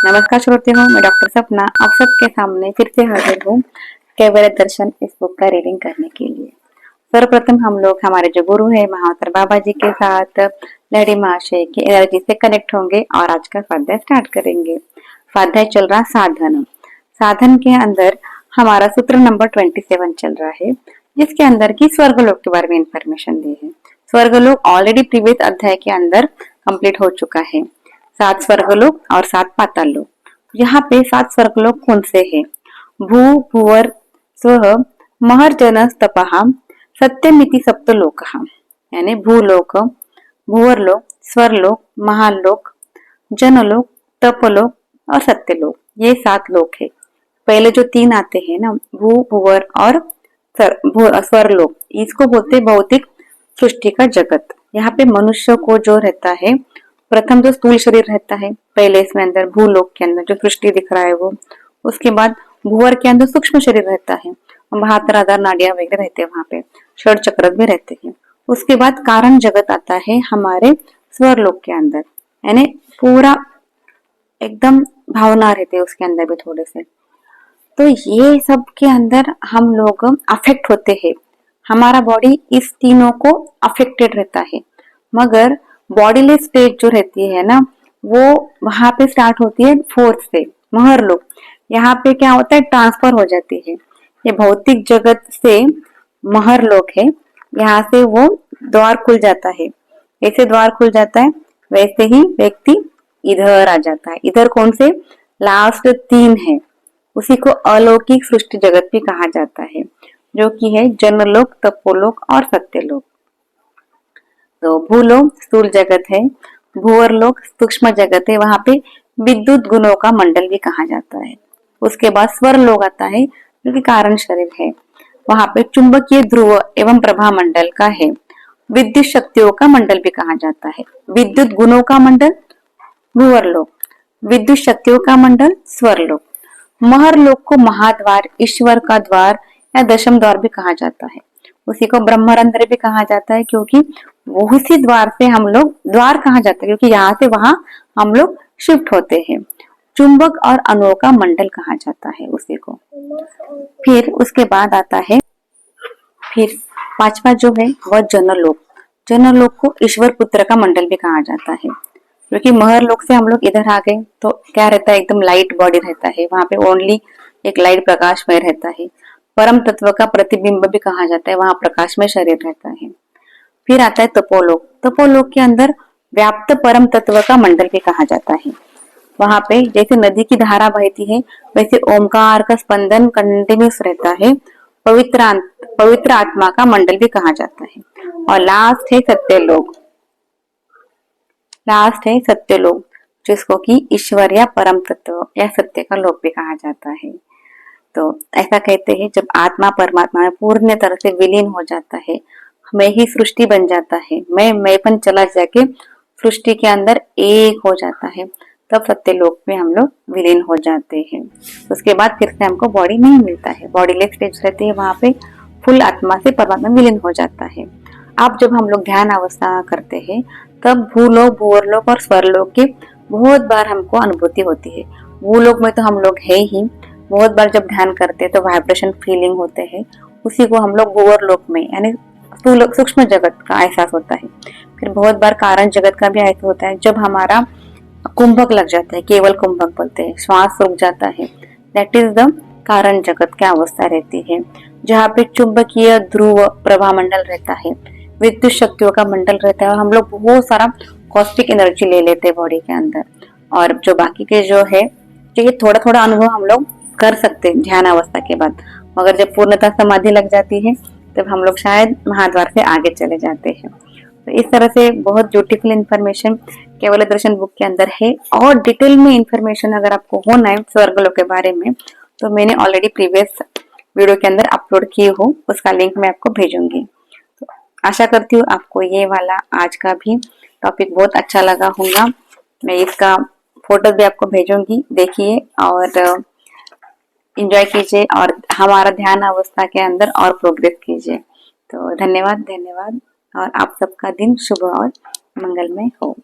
नमस्कार श्रोतियों, मैं डॉक्टर सपना आप सबके सामने फिर से हाजिर हूँ केवल दर्शन इस बुक का रीडिंग करने के लिए। सर्वप्रथम हम लोग हमारे जो गुरु है महावतार बाबा जी के साथ लहड़ी महाशय की एनर्जी से कनेक्ट होंगे और आज का स्वाध्याय स्टार्ट करेंगे। स्वाध्याय चल रहा साधन। साधन के अंदर हमारा सूत्र नंबर 27 चल रहा है, जिसके अंदर की स्वर्गलोक के बारे में इंफॉर्मेशन दी है। स्वर्गलोक ऑलरेडी प्रीवियस अध्याय के अंदर कंप्लीट हो चुका है। 7 स्वर्गलोक और 7 पाताल लोक। यहाँ पे 7 स्वर्गलोक कौन से हैं? भू भुवर स्व महर्जन तपहा सत्यमिति सप्तलोकः, यानी भूलोक, भुवरलोक, स्वरलोक, महालोक, जनलोक, तपलोक और सत्यलोक, ये 7 लोक है। पहले जो 3 आते हैं ना, भू भुवर और स्वरलोक, इसको बोलते भौतिक सृष्टि का जगत। यहाँ पे मनुष्य को जो रहता है, प्रथम जो स्थूल शरीर रहता है, पहले इसमें अंदर भूलोक के अंदर जो सृष्टि दिख रहा है वो, उसके बाद भूवर के अंदर सूक्ष्म शरीर रहता है, 72 आधार नाड़ियां वगैरह रहते हैं, वहां पे षड चक्र भी रहते हैं। उसके बाद कारण जगत आता है हमारे स्वरलोक के अंदर, यानी पूरा एकदम भावना रहते हैं उसके अंदर भी थोड़े से। तो ये सब के अंदर हम लोग अफेक्ट होते हैं, हमारा बॉडी इस तीनों को अफेक्टेड रहता है। मगर बॉडीलेस स्टेट जो रहती है ना, वो वहां पे स्टार्ट होती है 4th से महरलोक। यहाँ पे क्या होता है, ट्रांसफर हो जाती है। ये भौतिक जगत से महरलोक है, यहाँ से वो द्वार खुल जाता है। ऐसे द्वार खुल जाता है वैसे ही व्यक्ति इधर आ जाता है। इधर कौन से लास्ट 3 है, उसी को अलौकिक सृष्टि जगत भी कहा जाता है, जो कि है जनलोक, तपोलोक और सत्यलोक। तो भूलोक स्थूल जगत है, भूवरलोक सूक्ष्म जगत है, वहां पे विद्युत गुणों का मंडल भी कहा जाता है। उसके बाद स्वरलोक आता है, जो कि कारण शरीर है, वहां पे चुंबकीय ध्रुव एवं प्रभा मंडल का है। विद्युत शक्तियों का मंडल भी कहा जाता है। विद्युत गुणों का मंडल भूवरलोक, विद्युत शक्तियों का मंडल स्वरलोक। महरलोक को महाद्वार, ईश्वर का द्वार या दशम द्वार भी कहा जाता है। उसी को ब्रह्मरंध्र भी कहा जाता है, क्योंकि उसी द्वार से हम लोग, द्वार कहा जाता है क्योंकि यहाँ से वहां हम लोग शिफ्ट होते हैं। चुंबक और अणुओं का मंडल कहा जाता है उसी को। फिर उसके बाद आता है, फिर 5वां जो है वह जनलोक। जनलोक को ईश्वर पुत्र का मंडल भी कहा जाता है, क्योंकि महरलोक से हम लोग इधर आ गए तो क्या रहता है, एकदम लाइट बॉडी रहता है, वहां पे ओनली एक लाइट प्रकाशमय रहता है। परम तत्व का प्रतिबिंब भी कहा जाता है, वहां प्रकाशमय शरीर रहता है। फिर आता है तपोलोक। तपोलोक के अंदर व्याप्त परम तत्व का मंडल भी कहा जाता है। वहां पे जैसे नदी की धारा बहती है, वैसे ओमकार का स्पंदन कंटिन्यूस रहता है। पवित्र आत्मा का मंडल भी कहा जाता है। और लास्ट है सत्यलोक। लास्ट है सत्यलोक, जिसको कि ईश्वर या परम तत्व या सत्य का लोक भी कहा जाता है। तो ऐसा कहते हैं, जब आत्मा परमात्मा में पूर्ण तरह से विलीन हो जाता है, मैं ही सृष्टि बन जाता है, मैंपन चला जाके सृष्टि के अंदर एक हो जाता है, तब सत्यलोक में हम लोग विलीन हो जाते हैं। उसके बाद फिर से हमको बॉडी नहीं मिलता है, बॉडी लेस स्टेज रहती है, वहां पे फुल आत्मा से परमात्मा विलीन हो जाता है। अब जब हम लोग ध्यान अवस्था करते हैं, तब भूलोक, भूवरलोक और स्वरलोक की बहुत बार हमको अनुभूति होती है। भूलोक में तो हम लोग है ही, बहुत बार जब ध्यान करते हैं तो वाइब्रेशन फीलिंग होते हैं, उसी को हम लोग भूवरलोक में यानी सूक्ष्म जगत का एहसास होता है। फिर बहुत बार कारण जगत का भी एहसास होता है, जब हमारा कुंभक लग जाता है, केवल कुंभक बोलते हैं, श्वास रुक जाता है, दैट इज द कारण जगत की अवस्था रहती है, जहाँ पे चुंबकीय ध्रुव प्रभा मंडल रहता है, विद्युत शक्तियों का मंडल रहता है, और हम लोग बहुत सारा कॉस्मिक एनर्जी ले लेते हैं बॉडी के अंदर। और जो बाकी के जो है, ये थोड़ा थोड़ा अनुभव हम लोग कर सकते हैं ध्यान अवस्था के बाद, मगर जब पूर्णतः समाधि लग जाती है तब हम लोग शायद महाद्वार से आगे चले जाते हैं। तो इस तरह से बहुत ब्यूटीफुल इंफॉर्मेशन केवल दर्शन बुक के अंदर है। और डिटेल में इंफॉर्मेशन अगर आपको होना है स्वर्गलोक के बारे में, तो मैंने ऑलरेडी प्रीवियस वीडियो के अंदर अपलोड की हूँ, उसका लिंक मैं आपको भेजूंगी। तो आशा करती हूँ आपको ये वाला आज का भी टॉपिक बहुत अच्छा लगा होगा। मैं इसका फोटो भी आपको भेजूंगी, देखिए और एंजॉय कीजिए और हमारा ध्यान अवस्था के अंदर और प्रोग्रेस कीजिए। तो धन्यवाद, धन्यवाद, और आप सबका दिन शुभ और मंगलमय हो।